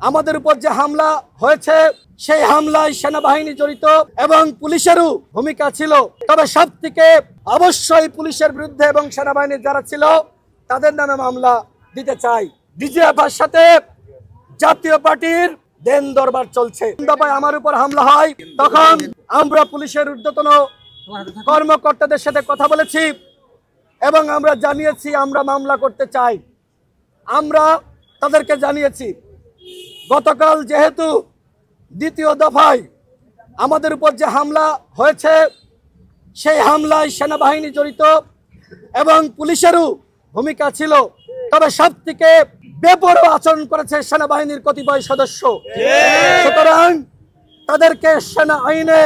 আমাদের উপর যে হামলা হয়েছে সেই হামলায় সেনাবাহিনী জড়িত এবং পুলিশেরও ভূমিকা ছিল। তবে সবথেকে অবশ্যই পুলিশের বিরুদ্ধে এবং সেনাবাহিনীর যারা ছিল তাদের নামে মামলা দিতে চাই। ডিজিএফআইর সাথে জাতীয় পার্টির দেন দরবার চলছে। আমার উপর হামলা হয় তখন আমরা পুলিশের ঊর্ধ্বতন কর্মকর্তাদের সাথে কথা বলেছি এবং আমরা জানিয়েছি আমরা মামলা করতে চাই। আমরা তাদেরকে জানিয়েছি গতকাল যেহেতু দ্বিতীয় দফায় আমাদের উপর যে হামলা হয়েছে সেই হামলায় সেনাবাহিনী জড়িত এবং পুলিশেরও ভূমিকা ছিল। তবে সবথেকে বেপরোয়া আচরণ করেছে সেনাবাহিনীর কতিপয় সদস্য। সুতরাং তাদেরকে সেনা আইনে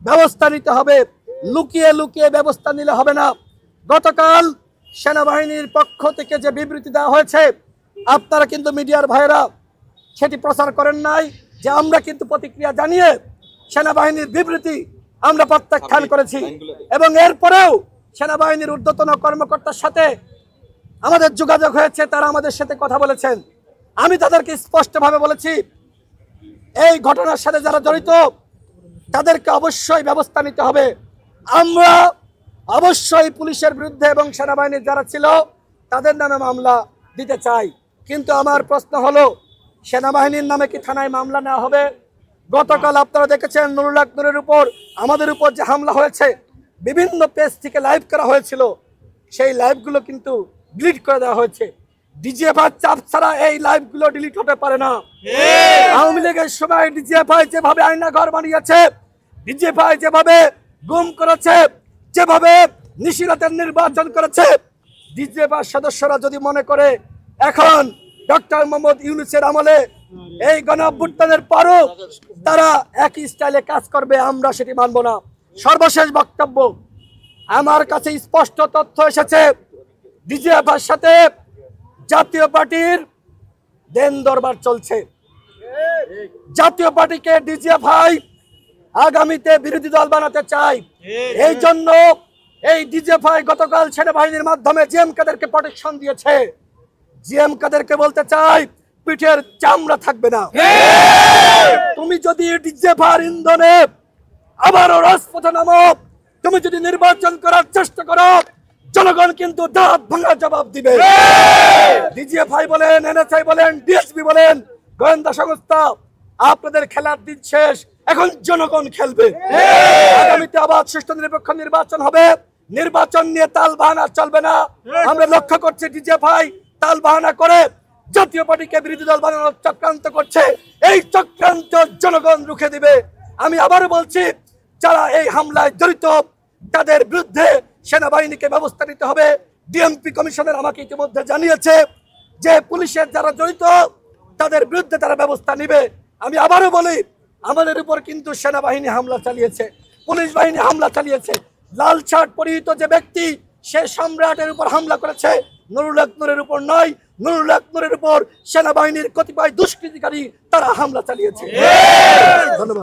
ব্যবস্থা নিতে হবে, লুকিয়ে লুকিয়ে ব্যবস্থা নিলে হবে না। গতকাল সেনাবাহিনীর পক্ষ থেকে যে বিবৃতি দেওয়া হয়েছে আপনারা কিন্তু মিডিয়ার ভাইরা সেটি প্রচার করেন নাই, যে আমরা কিন্তু প্রতিক্রিয়া জানিয়ে সেনাবাহিনীর বিবৃতি আমরা প্রত্যাখ্যান করেছি এবং এরপরেও সেনাবাহিনীর ঊর্ধ্বতন কর্মকর্তার সাথে আমাদের যোগাযোগ হয়েছে, তারা আমাদের সাথে কথা বলেছেন। আমি তাদেরকে স্পষ্টভাবে বলেছি এই ঘটনার সাথে যারা জড়িত তাদেরকে অবশ্যই ব্যবস্থা নিতে হবে। আমরা অবশ্যই পুলিশের বিরুদ্ধে এবং সেনাবাহিনীর যারা ছিল তাদের নামে মামলা দিতে চাই। কিন্তু আমার প্রশ্ন হলো সেনাবাহিনীর নামে কি থানায় মামলা নেওয়া হবে? গতকাল আপনারা দেখেছেন নুরুল হক নূরের উপর আমাদের উপর যে হামলা হয়েছে বিভিন্ন পেজ থেকে লাইভ করা হয়েছিল, সেই লাইভগুলো কিন্তু ডিলিট করে দেওয়া হয়েছে। ডিজিএফআই চাপ ছাড়া এই লাইভগুলো ডিলিট হতে পারে না। আওয়ামী লীগের সময় ডিজিএফআই যেভাবে আয়না ঘর বানিয়েছে, ডিজিএফআই যেভাবে গুম করেছে, যেভাবে নিশিরাতের নির্বাচন করেছে, ডিজিএফআই সদস্যরা যদি মনে করে এখন ডক্টর মোহাম্মদ ইউনূসের আমলে এই গণঅভ্যুত্থানের পরও তারা একই স্টাইলে কাজ করবে, আমরা সেটি মানব না। সর্বশেষ বক্তব্য, আমার কাছে স্পষ্ট তথ্য এসেছে ডিজিএফআইর সাথে জাতীয় পার্টির দেন দরবার চলছে। জাতীয় পার্টিকে ডিজিএফআই আগামীতে বিরোধী দল বানাতে চায়। এই জন্য এই ডিজিএফআই গতকাল সেনাবাহিনীর মাধ্যমে জিএম কাদেরকে প্রোটেকশন দিয়েছে। জিএম কাদেরকে বলতে চাই পিঠের চামড়া থাকবে না। তুমি যদি ডিজিএফআইর ইন্ধনে আবারও রাজপথে নামো, তুমি যদি নির্বাচন করার চেষ্টা করো, জনগণ কিন্তু দাঁত ভাঙা জবাব দিবে। ডিজিএফআই বলেন, এনএসআই বলেন, ডিএসপি বলেন, গোয়েন্দা সংস্থা, আপনাদের খেলার দিন শেষ, এখন জনগণ খেলবে। আগামীতে আবার সুষ্ঠু নিরপেক্ষ নির্বাচন হবে। নির্বাচন নিয়ে তাল বাহানা চলবে না। আমরা লক্ষ্য করছি ডিজিএফআই তাল বাহানা করে জাতীয় পার্টিকে বিরোধী দল বানানোর চক্রান্ত করছে। এই চক্রান্ত জনগণ রুখে দিবে। আমি আবারও বলছি, যারা এই হামলায় জড়িত তাদের বিরুদ্ধে সেনাবাহিনীকে ব্যবস্থা নিতে হবে। ডিএমপি কমিশনার আমাকে ইতিমধ্যে জানিয়েছে যে পুলিশের যারা জড়িত তাদের বিরুদ্ধে তারা ব্যবস্থা নিবে। আমি আবারও বলি, আমাদের উপর কিন্তু সেনাবাহিনী হামলা চালিয়েছে, পুলিশ বাহিনী হামলা চালিয়েছে। লাল শার্ট পরিহিত যে ব্যক্তি সে সম্রাটের উপর হামলা করেছে, নুরুল হক নূরের উপর নয়। নুরুল হক নূরের উপর সেনাবাহিনীর কতিপয় দুষ্কৃতিকারী তারা হামলা চালিয়েছে। ধন্যবাদ।